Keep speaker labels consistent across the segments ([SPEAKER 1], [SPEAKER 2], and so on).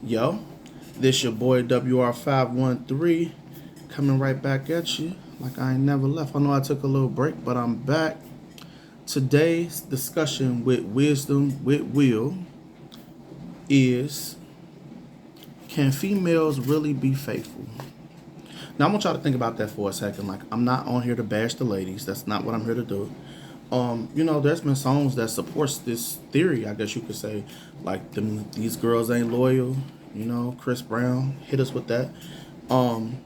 [SPEAKER 1] Yo, this your boy WR513 coming right back at you like I ain't never left. I know I took a little break, but I'm back. Today's discussion with Wisdom with Will is, can females really be faithful? Now I want y'all to think about that for a second. Like, I'm not on here to bash the ladies. That's not what I'm here to do. There's been songs that supports this theory, I guess you could say. Like, these girls ain't loyal. Chris Brown hit us with that. Um,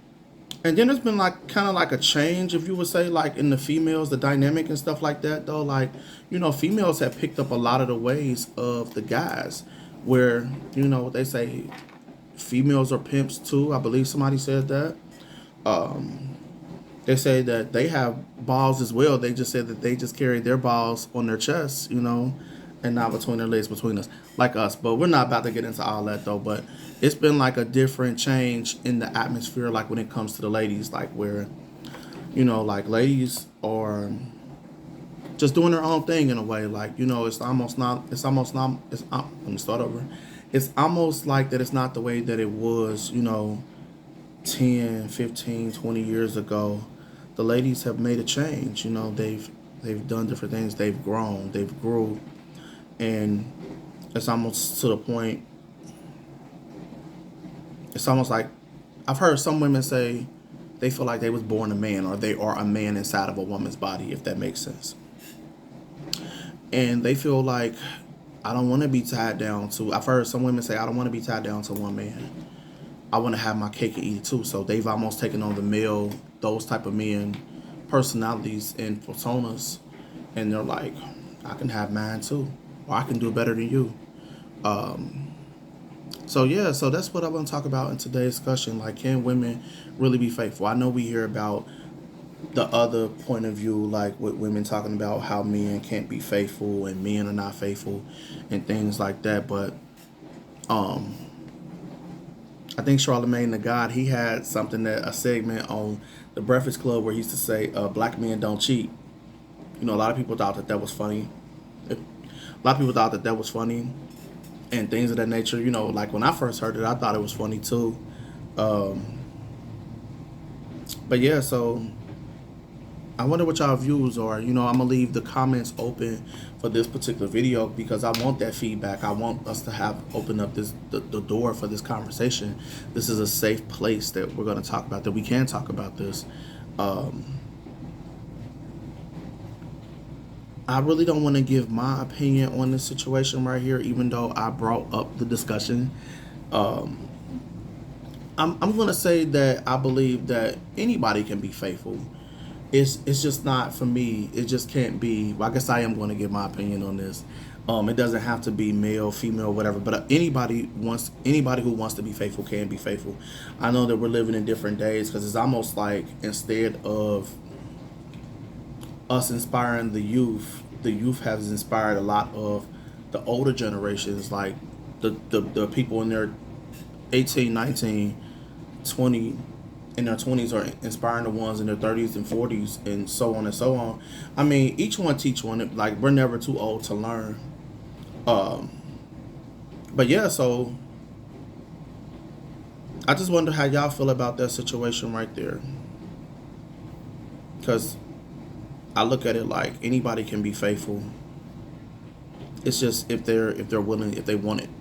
[SPEAKER 1] and then there's been like kind of like a change, if you would say, like in the females, the dynamic and stuff like that. Though, like, females have picked up a lot of the ways of the guys, where what they say, females are pimps too. I believe somebody said that. They say that they have balls as well. They just said that they just carry their balls on their chests, and not between their legs, between us, like us. But we're not about to get into all that though. But it's been like a different change in the atmosphere, like when it comes to the ladies, like where, like ladies are just doing their own thing in a way. Like, let me start over. It's almost like that it's not the way that it was, 10, 15, 20 years ago. The ladies have made a change. They've done different things. They've grown. They've grew, and it's almost to the point. It's almost like I've heard some women say they feel like they was born a man, or they are a man inside of a woman's body, if that makes sense. And they feel like, I don't want to be tied down to. I've heard some women say, I don't want to be tied down to one man. I want to have my cake and eat it too. So they've almost taken on the male, those type of men, personalities and personas, and they're like, I can have mine too, or I can do better than you. So that's what I want to talk about in today's discussion. Like, can women really be faithful? I know we hear about the other point of view, like with women talking about how men can't be faithful and men are not faithful and things like that. But um, I think Charlemagne the God, he had a segment on the Breakfast Club where he used to say, "Black men don't cheat." A lot of people thought that was funny. A lot of people thought that was funny, and things of that nature. Like when I first heard it, I thought it was funny too. Um, but yeah, so I wonder what y'all views are. I'm gonna leave the comments open for this particular video because I want that feedback. I want us to have open up the door for this conversation. This is a safe place that we're gonna talk about, that we can talk about this. I really don't want to give my opinion on this situation right here, even though I brought up the discussion. Um, I'm gonna say that I believe that anybody can be faithful. It's just not for me. It just can't be. Well, I guess I am going to give my opinion on this. It doesn't have to be male, female, whatever. But anybody who wants to be faithful can be faithful. I know that we're living in different days, because it's almost like, instead of us inspiring the youth has inspired a lot of the older generations, like the people in their 18, 19, 20, in their 20s are inspiring the ones in their 30s and 40s, and so on and so on. I mean, each one teach one. Like, we're never too old to learn. Um, but yeah, so I just wonder how y'all feel about that situation right there. Because I look at it like anybody can be faithful. It's just if they're willing, if they want it,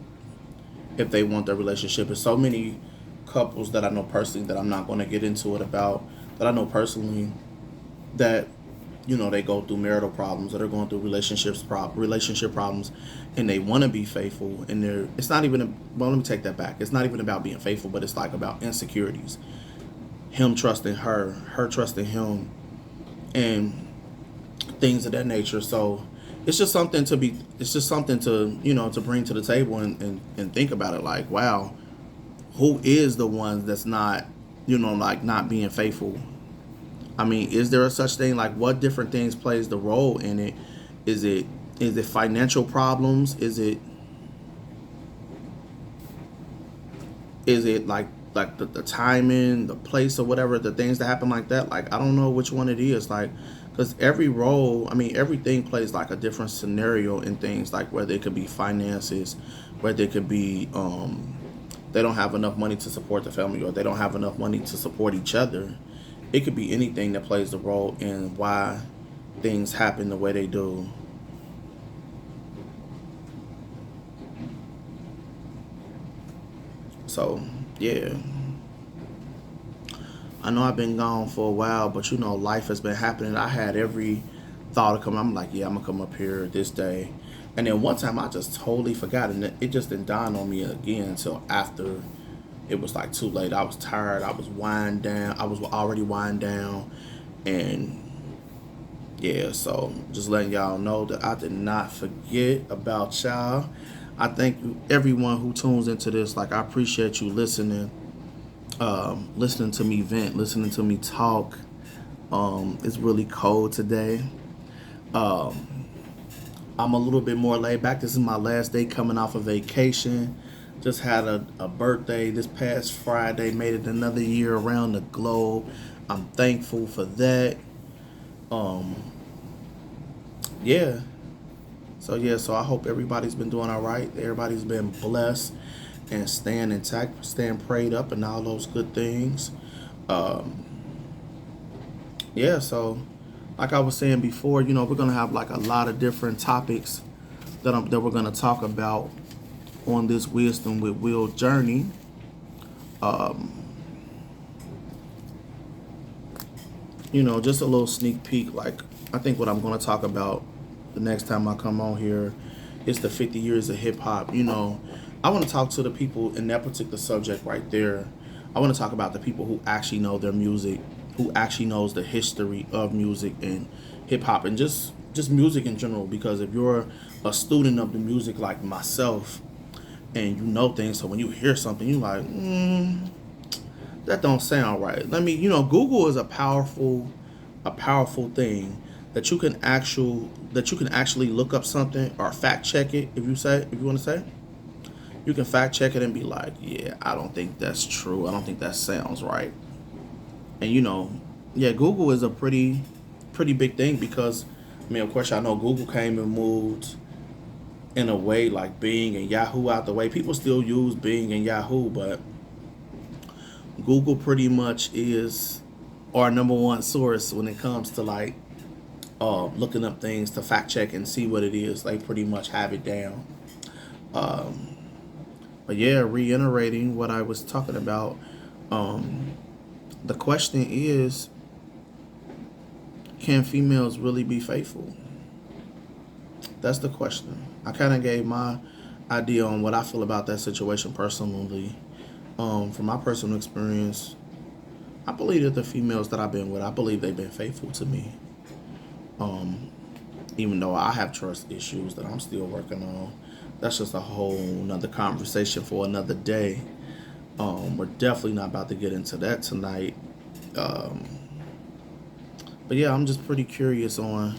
[SPEAKER 1] if they want their relationship. There's so many couples that I know personally, that I'm not going to get into it about, that I know personally, that they go through marital problems, or they're going through relationship problems, and they want to be faithful, and it's not even well, let me take that back. It's not even about being faithful, but it's like about insecurities. Him trusting her trusting him, and things of that nature. So it's just something to to bring to the table, and think about it, like, wow, who is the one that's not, like, not being faithful? I mean, is there a such thing? Like, what different things plays the role in it? Is it financial problems? Is it like the timing, the place, or whatever, the things that happen like that? Like, I don't know which one it is. Like, because every role, I mean, everything plays like a different scenario in things, like whether it could be finances, whether it could be they don't have enough money to support the family, or they don't have enough money to support each other. It could be anything that plays a role in why things happen the way they do. So, yeah. I know I've been gone for a while, but life has been happening. I had every thought of coming. I'm like, yeah, I'm gonna come up here this day. And then one time I just totally forgot, and it just didn't dawn on me again until after it was like too late. I was tired. I was wind down. I was already wind down, and yeah. So just letting y'all know that I did not forget about y'all. I thank everyone who tunes into this. Like, I appreciate you listening, listening to me vent, listening to me talk. It's really cold today. I'm a little bit more laid back. This is my last day coming off of vacation. Just had a birthday this past Friday. Made it another year around the globe. I'm thankful for that. Yeah. So I hope everybody's been doing all right. Everybody's been blessed and staying intact, staying prayed up, and all those good things. Um, yeah. So, like I was saying before, we're gonna have like a lot of different topics that we're gonna talk about on this Wisdom with Will journey. Just a little sneak peek. Like, I think what I'm gonna talk about the next time I come on here is the 50 years of hip hop. I want to talk to the people in that particular subject right there. I want to talk about the people who actually know their music, who actually knows the history of music and hip hop, and just music in general. Because if you're a student of the music like myself, and you know things, so when you hear something, you like, that don't sound right. Google is a powerful thing that you can actually look up something or fact check it. If you want to say, you can fact check it and be like, yeah, I don't think that's true. I don't think that sounds right. And yeah, Google is a pretty big thing, because of course, I know Google came and moved in a way like Bing and Yahoo out the way. People still use Bing and Yahoo, but Google pretty much is our number one source when it comes to like looking up things to fact check and see what it is. They pretty much have it down. But yeah, reiterating what I was talking about, the question is, can females really be faithful? That's the question. I kind of gave my idea on what I feel about that situation personally. From my personal experience, I believe that the females that I've been with, I believe they've been faithful to me. Even though I have trust issues that I'm still working on. That's just a whole nother conversation for another day. We're definitely not about to get into that tonight. But yeah, I'm just pretty curious on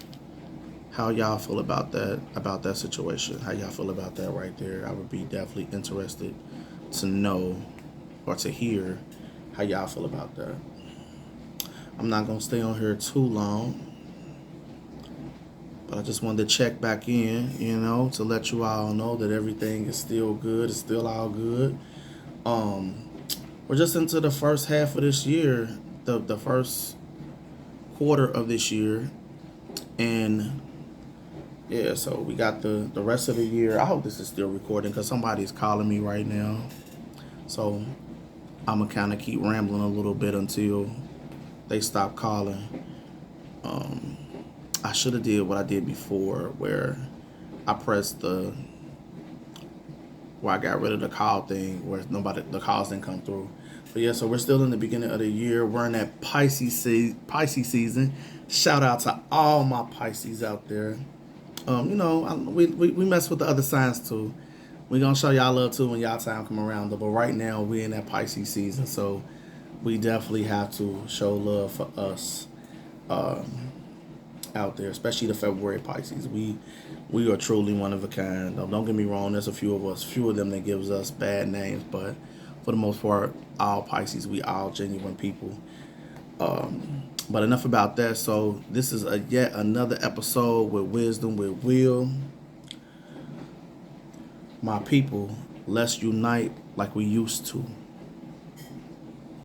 [SPEAKER 1] how y'all feel about that situation. How y'all feel about that right there. I would be definitely interested to know or to hear how y'all feel about that. I'm not gonna stay on here too long, but I just wanted to check back in, to let you all know that everything is still good. It's still all good. We're just into the first half of this year, the first quarter of this year, and yeah, so we got the rest of the year. I hope this is still recording, because somebody's calling me right now. So I'm going to kind of keep rambling a little bit until they stop calling. I should have did what I did before, where I pressed where I got rid of the call thing, where the calls didn't come through. But yeah, so we're still in the beginning of the year. We're in that Pisces season. Shout out to all my Pisces out there. We mess with the other signs too. We gonna show y'all love too when y'all time come around. But right now we in that Pisces season, so we definitely have to show love for us out there, especially the February Pisces. We are truly one of a kind. Don't get me wrong. There's a few of them that gives us bad names, but for the most part, all Pisces, we all genuine people. But enough about that. So this is yet another episode with Wisdom with Will. My people, let's unite like we used to.